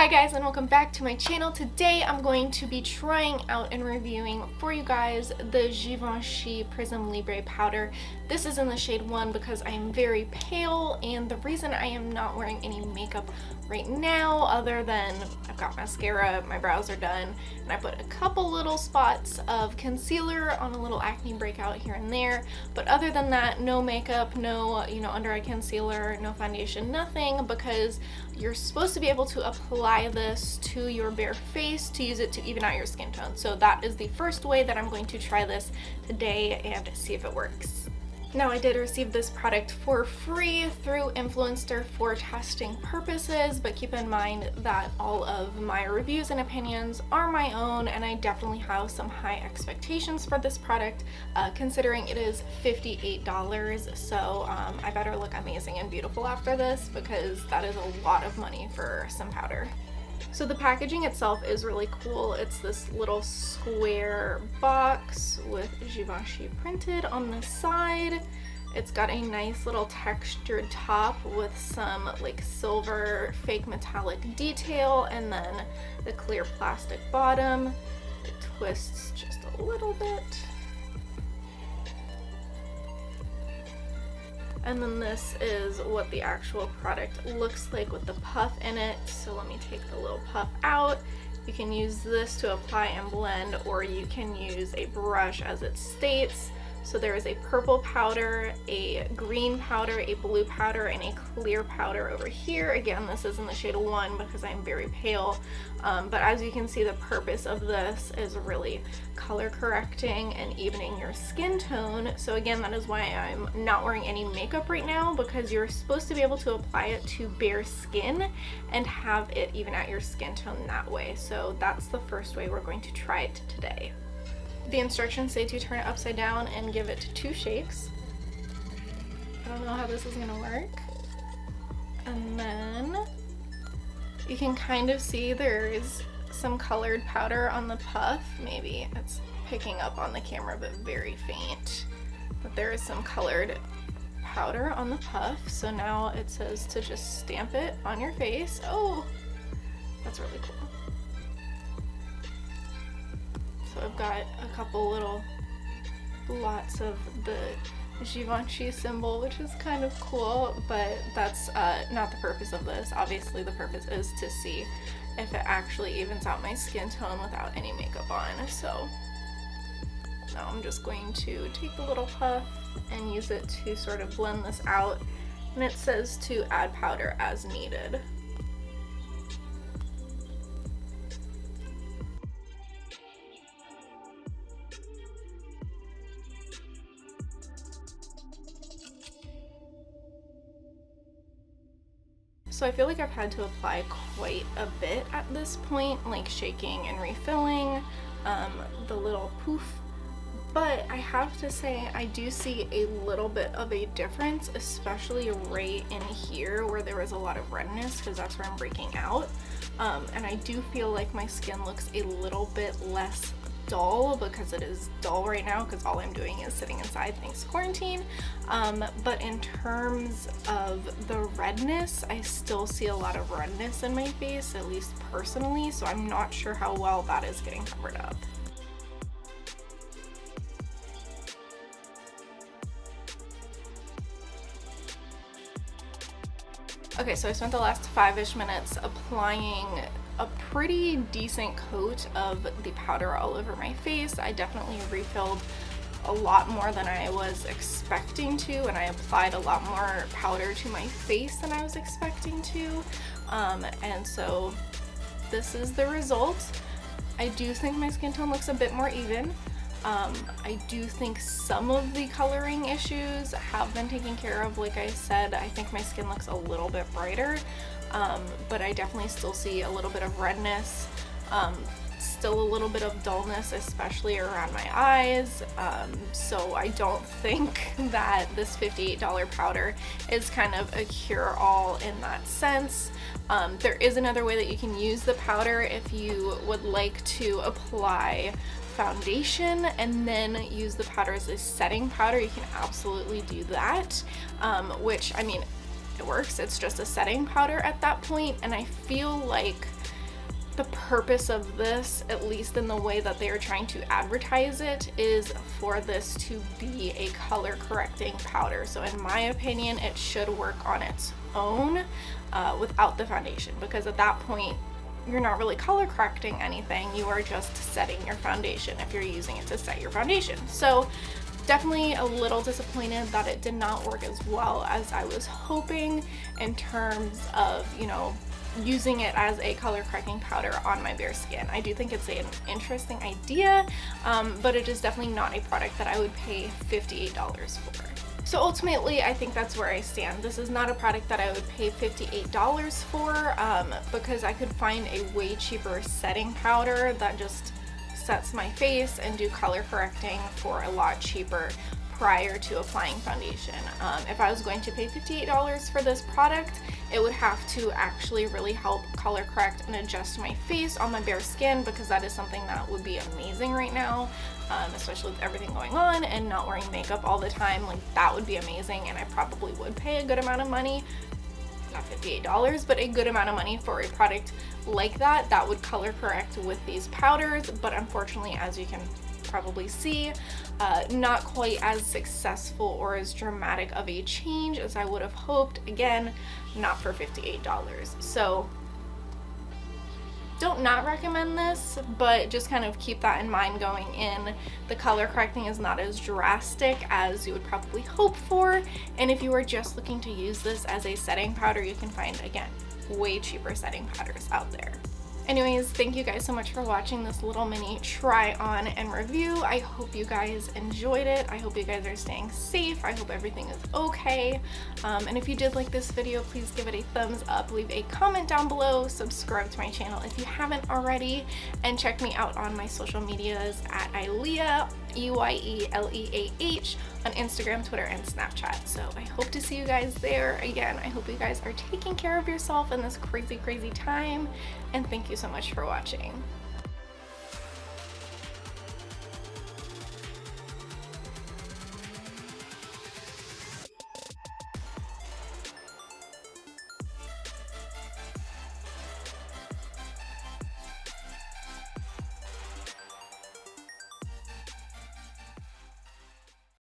Hi guys, and welcome back to my channel. Today I'm going to be trying out and reviewing for you guys the Givenchy Prism Libre powder. This is in the shade 1 because I am very pale, and the reason I am not wearing any makeup right now other than I've got mascara, my brows are done, and I put a couple little spots of concealer on a little acne breakout here and there, but other than that, no makeup, no under eye concealer, no foundation, nothing, because you're supposed to be able to apply this to your bare face to use it to even out your skin tone. So that is the first way that I'm going to try this today and see if it works. Now, I did receive this product for free through Influenster for testing purposes, but keep in mind that all of my reviews and opinions are my own, and I definitely have some high expectations for this product, considering it is $58. So I better look amazing and beautiful after this, because that is a lot of money for some powder. So the packaging itself is really cool. It's this little square box with Givenchy printed on the side. It's got a nice little textured top with some like silver fake metallic detail, and then the clear plastic bottom. It twists just a little bit. And then this is what the actual product looks like with the puff in it. So let me take the little puff out. You can use this to apply and blend, or you can use a brush as it states. So there is a purple powder, a green powder, a blue powder, and a clear powder over here. Again, this is in the shade 1 because I'm very pale. But as you can see, the purpose of this is really color correcting and evening your skin tone. So again, that is why I'm not wearing any makeup right now, because you're supposed to be able to apply it to bare skin and have it even out your skin tone that way. So that's the first way we're going to try it today. The instructions say to turn it upside down and give it 2 shakes. I don't know how this is gonna work. And then you can kind of see there's some colored powder on the puff. Maybe it's picking up on the camera, but very faint. But there is some colored powder on the puff. So now it says to just stamp it on your face. Oh, that's really cool. So I've got a couple little lots of the Givenchy symbol, which is kind of cool, but that's not the purpose of this. Obviously the purpose is to see if it actually evens out my skin tone without any makeup on. So now I'm just going to take the little puff and use it to sort of blend this out, and it says to add powder as needed. So I feel like I've had to apply quite a bit at this point, like shaking and refilling the little poof. But I have to say, I do see a little bit of a difference, especially right in here where there was a lot of redness, because that's where I'm breaking out. And I do feel like my skin looks a little bit less dull, because it is dull right now because all I'm doing is sitting inside thanks to quarantine. But in terms of the redness, I still see a lot of redness in my face, at least personally, so I'm not sure how well that is getting covered up. Okay, so I spent the last 5-ish minutes applying a pretty decent coat of the powder all over my face. I definitely refilled a lot more than I was expecting to, and I applied a lot more powder to my face than I was expecting to. And so this is the result. I do think my skin tone looks a bit more even. I do think some of the coloring issues have been taken care of. Like I said, I think my skin looks a little bit brighter, but I definitely still see a little bit of redness, still a little bit of dullness, especially around my eyes. So I don't think that this $58 powder is kind of a cure-all in that sense. There is another way that you can use the powder if you would like to apply foundation and then use the powder as a setting powder. You can absolutely do that, which, I mean, it works. It's just a setting powder at that point, and I feel like the purpose of this, at least in the way that they are trying to advertise it, is for this to be a color correcting powder. So in my opinion, it should work on its own without the foundation, because at that point you're not really color correcting anything, you are just setting your foundation if you're using it to set your foundation. So definitely a little disappointed that it did not work as well as I was hoping in terms of, you know, using it as a color correcting powder on my bare skin. I do think it's an interesting idea, but it is definitely not a product that I would pay $58 for. So ultimately, I think that's where I stand. This is not a product that I would pay $58 for, because I could find a way cheaper setting powder that just sets my face and do color correcting for a lot cheaper prior to applying foundation. If I was going to pay $58 for this product, it would have to actually really help color correct and adjust my face on my bare skin, because that is something that would be amazing right now, especially with everything going on and not wearing makeup all the time. Like, that would be amazing, and I probably would pay a good amount of money, not $58, but a good amount of money for a product like that that would color correct with these powders. But unfortunately, as you can probably see, not quite as successful or as dramatic of a change as I would have hoped. Again, not for $58. So don't not recommend this, but just kind of keep that in mind going in. The color correcting is not as drastic as you would probably hope for, and if you are just looking to use this as a setting powder, you can find, again, way cheaper setting powders out there. Anyways, thank you guys so much for watching this little mini try on and review. I hope you guys enjoyed it. I hope you guys are staying safe. I hope everything is okay. And if you did like this video, please give it a thumbs up, leave a comment down below, subscribe to my channel if you haven't already, and check me out on my social medias at Eyeleah, EYELEAH, on Instagram, Twitter, and Snapchat. So I hope to see you guys there. Again, I hope you guys are taking care of yourself in this crazy, crazy time, and thank you so much for watching.